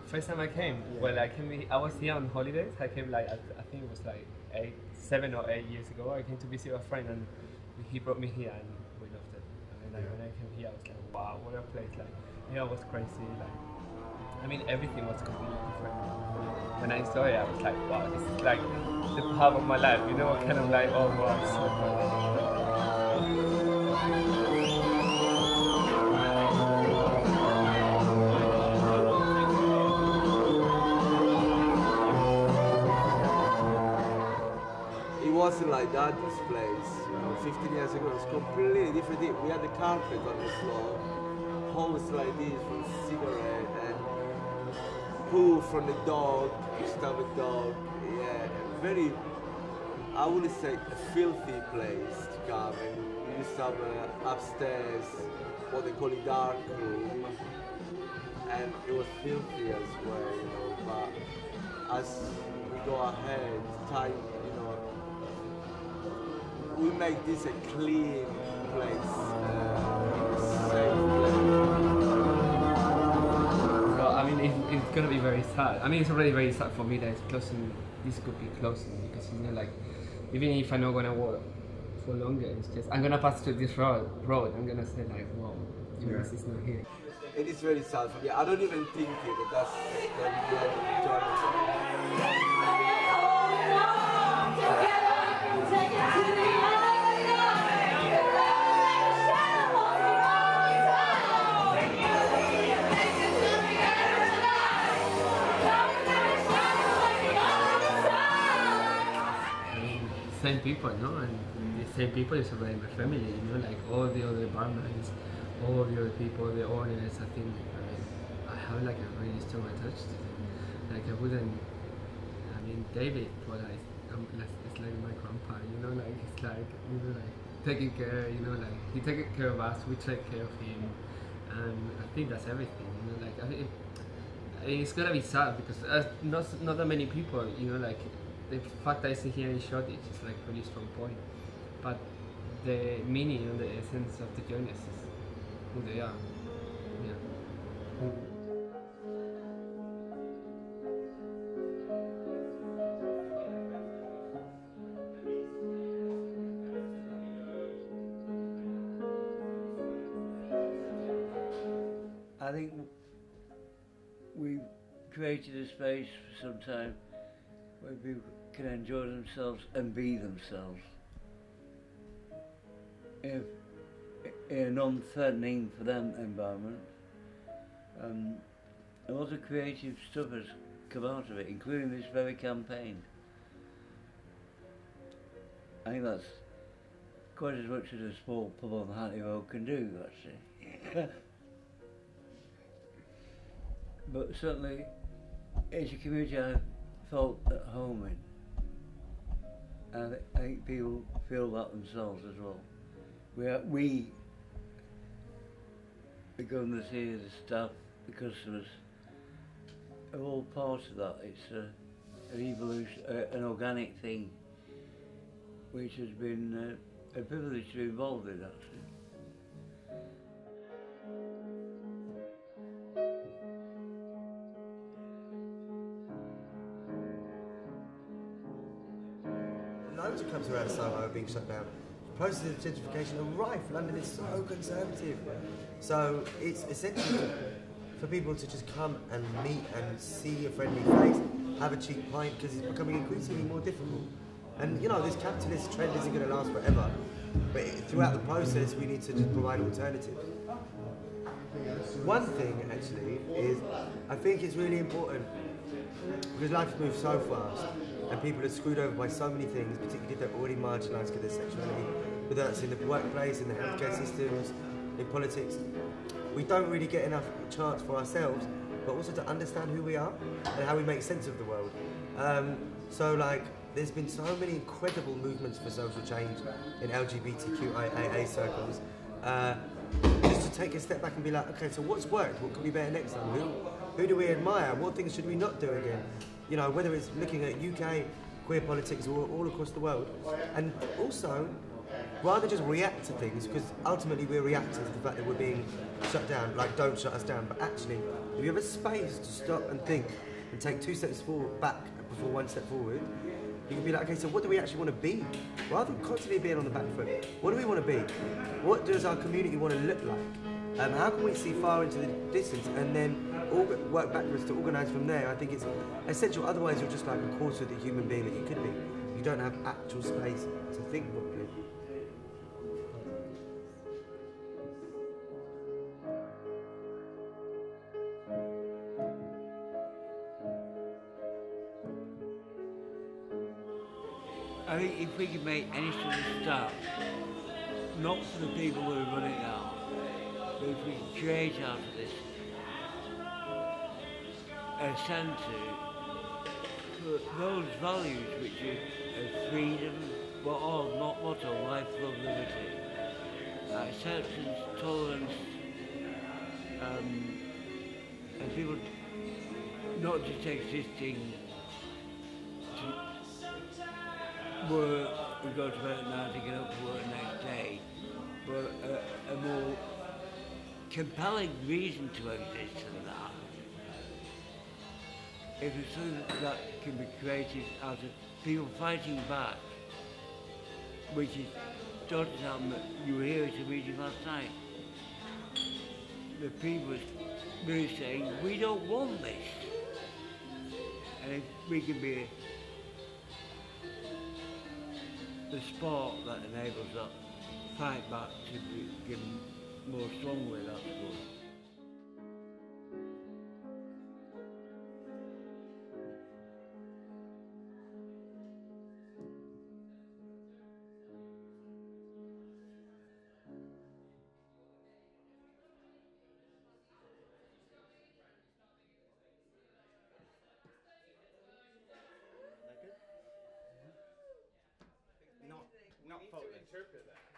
First time I came, well, I was here on holidays. I came like, I think it was like 7 or 8 years ago. I came to visit a friend and he brought me here and we loved it. I mean, like, when I came here, I was like, wow, what a place. Like, it was crazy. Like, I mean, everything was completely different. When I saw it, I was like, wow, this is like the part of my life, you know, kind of like, oh wow, it's so fun. It wasn't like that, this place. You know, 15 years ago, it was completely different. We had the carpet on the floor, holes like this from cigarette, and poo from the dog. You used to have a dog. Yeah, very, I wouldn't say a filthy place to come. And we used to have upstairs what they call a dark room, and it was filthy as well, you know. But as we go ahead, time, you know, we make this a clean place, a safe place. So I mean, it's gonna be very sad. I mean, it's already very sad for me that it's closing. This could be closing because, you know, like, even if I'm not gonna work for longer, it's just I'm gonna pass through this road. I'm gonna say like, wow, this is not here. It is very sad for me. I don't even think it, but that's same people, no? And the same people is already my family, you know, like all the other barmans, all the other people, the owners. I think, I have like a really strong attachment to them. Like, I wouldn't, I mean, David, but it's like my grandpa, you know, like, it's like, you know, like, taking care, you know, like, he takes care of us, we take care of him, and I think that's everything, you know, like, it's gonna be sad because not that many people, you know, like, the fact that I see here in Shoreditch is like a really strong point, but the meaning and the essence of the journalists is who they are. Yeah. I think we created a space for some time where people can enjoy themselves and be themselves in a non-threatening for them environment. A lot of creative stuff has come out of it, including this very campaign. I think that's quite as much as a small pub on Hackney Road can do, actually. But certainly, it's a community I felt at home in. And I think people feel that themselves as well. We, the governors here, the staff, the customers, are all part of that. It's an evolution, an organic thing, which has been a privilege to be involved in, actually. Loads of clubs around Soho are being shut down. Processes of gentrification are rife. London is so conservative. So it's essential for people to just come and meet and see a friendly face, have a cheap pint, because it's becoming increasingly more difficult. And, you know, this capitalist trend isn't going to last forever. But throughout the process, we need to just provide alternatives. One thing, actually, is I think it's really important, because life moves so fast, and people are screwed over by so many things, particularly if they're already marginalised because of their sexuality, whether that's in the workplace, in the healthcare systems, in politics. We don't really get enough chance for ourselves, but also to understand who we are and how we make sense of the world. So, like, there's been so many incredible movements for social change in LGBTQIA circles. Just to take a step back and be like, okay, so what's worked? What could be better next time? Who do we admire? What things should we not do again? You know, whether it's looking at UK queer politics or all across the world. And also, rather than just react to things, because ultimately we're reacting to the fact that we're being shut down, like don't shut us down, but actually, if you have a space to stop and think and take 2 steps forward, back before 1 step forward, you can be like, okay, so what do we actually want to be? Rather than constantly being on the back foot, what do we want to be? What does our community want to look like? How can we see far into the distance and then work backwards to organise from there? I think it's essential, otherwise you're just like a quarter of the human being that you could be. You don't have actual space to think properly. I think if we can make any sort of start, not for the people who are running now, but if we can create out of this a centre for those values which are freedom, but all not motto, life, love, liberty, acceptance, tolerance, and people not just existing to work and go to bed at night and get up for work the next day, but a more compelling reason to exist than that. If it's something that can be created out of people fighting back, which is Tottenham, you were here at a meeting last night, the people are really saying, we don't want this. And if we can be the sport that enables that fight back to be given more strongly, that's good. Not faultless. Interpret that.